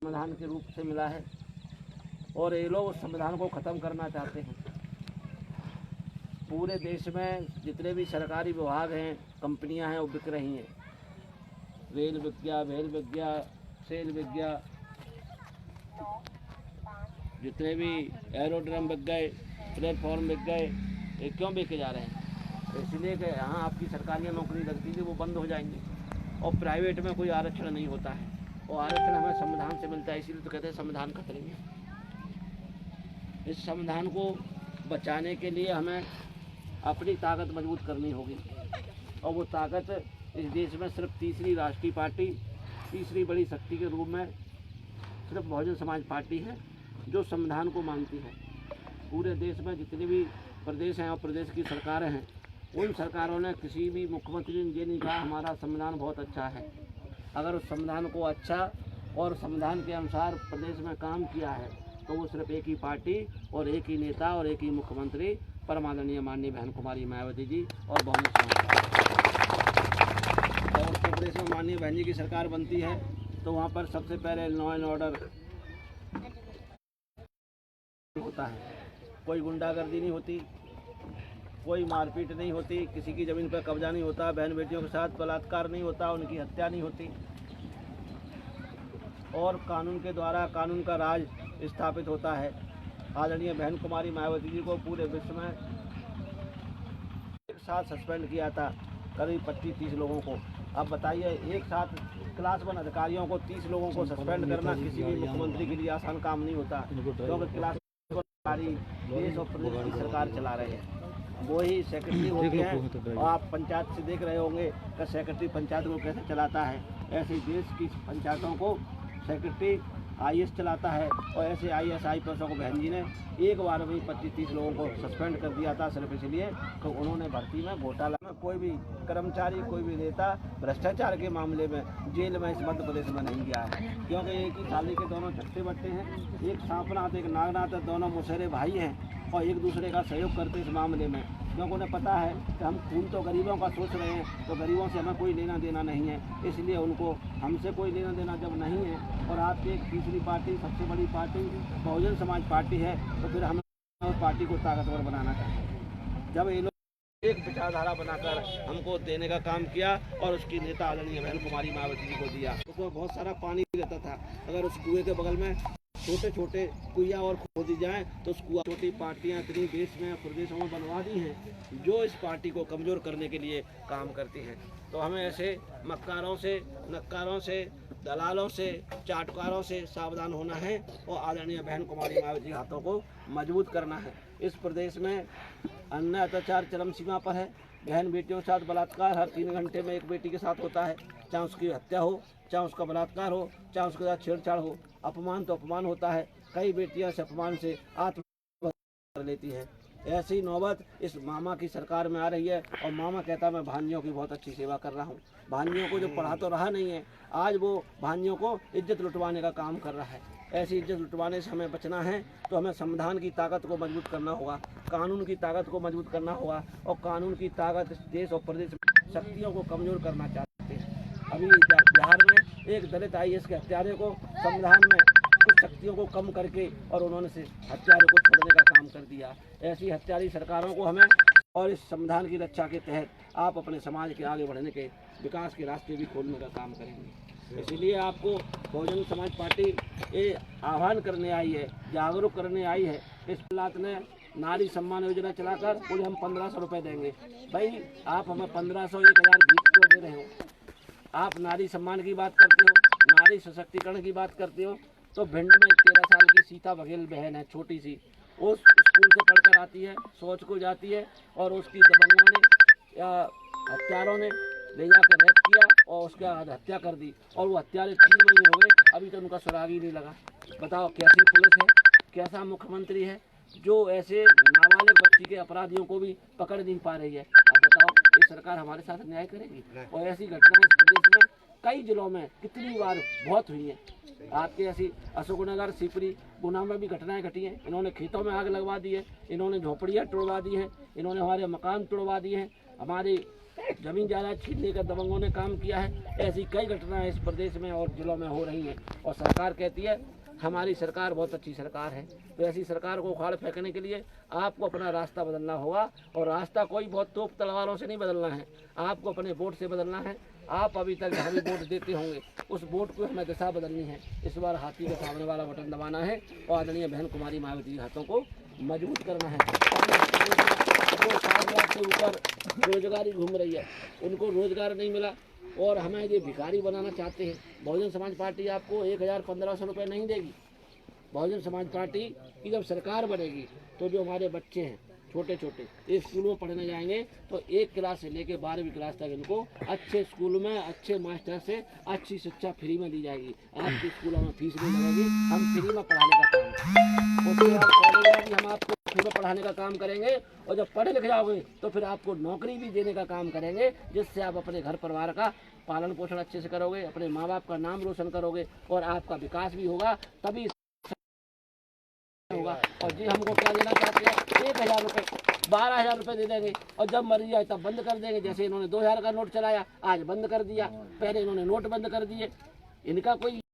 संविधान के रूप से मिला है और ये लोग उस संविधान को ख़त्म करना चाहते हैं। पूरे देश में जितने भी सरकारी विभाग हैं, कंपनियां हैं, वो बिक रही हैं। रेल बिक गया, वेल बिक गया, सेल बिक गया, जितने भी एरोड्रम बिक गए, प्लेटफॉर्म बिक गए। ये क्यों बिके जा रहे हैं? इसलिए कि यहाँ आपकी सरकारी नौकरी लगती थी वो बंद हो जाएंगी और प्राइवेट में कोई आरक्षण नहीं होता है और आरक्षण हमें संविधान से मिलता है। इसीलिए तो कहते हैं संविधान खतरे में। इस संविधान को बचाने के लिए हमें अपनी ताकत मजबूत करनी होगी और वो ताकत इस देश में सिर्फ तीसरी राष्ट्रीय पार्टी, तीसरी बड़ी शक्ति के रूप में सिर्फ बहुजन समाज पार्टी है जो संविधान को मानती है। पूरे देश में जितने भी प्रदेश हैं और प्रदेश की सरकारें हैं, उन सरकारों ने किसी भी मुख्यमंत्री ने ये नहीं कहा हमारा संविधान बहुत अच्छा है। अगर उस संविधान को अच्छा और संविधान के अनुसार प्रदेश में काम किया है तो वो सिर्फ एक ही पार्टी और एक ही नेता और एक ही मुख्यमंत्री परमाननीय माननीय बहन कुमारी मायावती जी और बहुजन समाज। और उत्तर प्रदेश में माननीय बहन जी की सरकार बनती है तो वहाँ पर सबसे पहले लॉ एंड ऑर्डर होता है। कोई गुंडागर्दी नहीं होती, कोई मारपीट नहीं होती, किसी की ज़मीन पर कब्जा नहीं होता, बहन बेटियों के साथ बलात्कार नहीं होता, उनकी हत्या नहीं होती और कानून के द्वारा कानून का राज स्थापित होता है। आदरणीय बहन कुमारी मायावती जी को पूरे विश्व में एक साथ सस्पेंड किया था करीब 25-30 लोगों को। अब बताइए, एक साथ क्लास 1 अधिकारियों को 30 लोगों को सस्पेंड करना किसी भी मुख्यमंत्री के लिए आसान काम नहीं होता, क्योंकि क्लास 1 अधिकारी देश और प्रदेश की सरकार चला रहे हैं। वो ही सेक्रेटरी होते हैं और आप पंचायत से देख रहे होंगे कि सेक्रेटरी पंचायत को कैसे चलाता है। ऐसे देश की पंचायतों को सेक्रेटरी IAS चलाता है और ऐसे IAS IPSओं को बहन जी ने एक बार में 25-30 लोगों को सस्पेंड कर दिया था सिर्फ इसलिए तो उन्होंने भर्ती में घोटाला में कोई भी कर्मचारी, कोई भी नेता भ्रष्टाचार के मामले में जेल में इस मध्य प्रदेश में नहीं गया है, क्योंकि एक ही थाली के दोनों चट्टे बट्टे हैं। एक सांपनाथ एक नागनाथ, दोनों मुसहरे भाई हैं और एक दूसरे का सहयोग करते इस मामले में, क्योंकि उन्हें पता है कि हम खून तो गरीबों का सोच रहे हैं तो गरीबों से हमें कोई लेना देना नहीं है। इसलिए उनको हमसे कोई लेना देना जब नहीं है और आपकी एक तीसरी पार्टी, सबसे बड़ी पार्टी बहुजन समाज पार्टी है, तो फिर हमें उस पार्टी को ताकतवर बनाना चाहिए। जब ये लोग एक विचारधारा बनाकर हमको देने का काम किया और उसकी नेता आदरणीय बहन कुमारी मायावती जी को दिया, उसमें बहुत सारा पानी रहता था। अगर उस कुएँ के बगल में छोटे छोटे कुइयाँ और खोदी जाए तो उस कुआ छोटी पार्टियाँ इतनी देश में प्रदेशों में बनवा दी हैं जो इस पार्टी को कमज़ोर करने के लिए काम करती हैं। तो हमें ऐसे मक्कारों से, नक्कारों से, दलालों से, चाटकारों से सावधान होना है और आदरणीय बहन कुमारी मायावती जी हाथों को मजबूत करना है। इस प्रदेश में अन्याय अत्याचार चरम सीमा पर है। बहन बेटियों के साथ बलात्कार हर 3 घंटे में एक बेटी के साथ होता है, चाहे उसकी हत्या हो, चाहे उसका बलात्कार हो, चाहे उसके साथ छेड़छाड़ हो। अपमान तो अपमान होता है, कई बेटियां इस अपमान से आत्महत्या कर लेती हैं। ऐसी नौबत इस मामा की सरकार में आ रही है और मामा कहता है मैं भांजियों की बहुत अच्छी सेवा कर रहा हूँ। भांजियों को जो पढ़ा तो रहा नहीं है, आज वो भांजियों को इज्जत लुटवाने का काम कर रहा है। ऐसी इज्जत लुटवाने से हमें बचना है तो हमें संविधान की ताकत को मजबूत करना होगा, कानून की ताकत को मजबूत करना होगा और कानून की ताकत देश और प्रदेश में शक्तियों को कमज़ोर करना चाहते हैं। अभी बिहार में एक दलित IAS के हत्यारे को संविधान में कुछ शक्तियों को कम करके और उन्होंने से हत्यारे को छोड़ने का काम कर दिया। ऐसी हत्यारी सरकारों को हमें और इस संविधान की रक्षा के तहत आप अपने समाज के आगे बढ़ने के विकास के रास्ते भी खोलने का काम करेंगे। इसीलिए आपको बहुजन समाज पार्टी ये आह्वान करने आई है, जागरूक करने आई है। इस हालात ने नारी सम्मान योजना चलाकर पूरे हम 1500 रुपये देंगे। भाई आप हमें 1500 1000 भीख क्यों दे रहे हो? आप नारी सम्मान की बात करते हो, नारी सशक्तिकरण की बात करते हो, तो भिंड में 13 साल की सीता बघेल बहन है, छोटी सी, उस स्कूल से पढ़कर आती है, सोच को जाती है और उसकी दबंगों ने या हत्यारों ने ले जाकर रेप किया और उसके बाद हत्या कर दी और वो हत्यारे 3 महीने हो गए, अभी तो उनका सुराग ही नहीं लगा। बताओ कैसी पुलिस है, कैसा मुख्यमंत्री है जो ऐसे नाबालिग बच्ची के अपराधियों को भी पकड़ नहीं पा रही है। अब बताओ ये सरकार हमारे साथ न्याय करेगी? और ऐसी घटनाएं इस प्रदेश में कई जिलों में कितनी बार बहुत हुई है। आपके ऐसी अशोकनगर, सिपरी, गुना में भी घटनाएं घटी हैं। इन्होंने खेतों में आग लगवा दी है, इन्होंने झोपड़ियाँ तोड़वा दी हैं, इन्होंने हमारे मकान तोड़वा दिए हैं, हमारी जमीन जायदाद छीनने का दबंगों ने काम किया है। ऐसी कई घटनाएं इस प्रदेश में और जिलों में हो रही हैं और सरकार कहती है हमारी सरकार बहुत अच्छी सरकार है। तो ऐसी सरकार को उखाड़ फेंकने के लिए आपको अपना रास्ता बदलना होगा और रास्ता कोई बहुत तोप तलवारों से नहीं बदलना है, आपको अपने वोट से बदलना है। आप अभी तक जहाँ भी वोट देते होंगे उस वोट को हमें दिशा बदलनी है। इस बार हाथी के सामने वाला बटन दबाना है और आदरणीय बहन कुमारी मायावती के हाथों को मजबूत करना है। जो 7 लाख से ऊपर बेरोजगारी घूम रही है, उनको रोजगार नहीं मिला और हमें ये भिखारी बनाना चाहते हैं। बहुजन समाज पार्टी आपको 1,000-1,500 रुपये नहीं देगी। बहुजन समाज पार्टी की जब सरकार बनेगी तो जो हमारे बच्चे हैं छोटे छोटे स्कूलों में पढ़ने जाएंगे तो 1 क्लास से लेकर 12वीं क्लास तक इनको अच्छे स्कूल में अच्छे मास्टर से अच्छी शिक्षा फ्री में दी जाएगी। आपके स्कूलों में फीस नहीं लगेगी, हम फ्री में पढ़ाने का काम उसके बाद कॉलेज में भी हम आपको फ्री में पढ़ाने का काम करेंगे और जब पढ़े लिख जाओगे तो फिर आपको नौकरी भी देने का काम करेंगे, जिससे आप अपने घर परिवार का पालन पोषण अच्छे से करोगे, अपने माँ बाप का नाम रोशन करोगे और आपका विकास भी होगा, तभी होगा। और जी हमको क्या देना चाहते हैं 1,000 रुपये 12,000 रुपये दे देंगे और जब मर्जी आए तब बंद कर देंगे। जैसे इन्होंने 2,000 का नोट चलाया, आज बंद कर दिया, पहले इन्होंने नोट बंद कर दिए। इनका कोई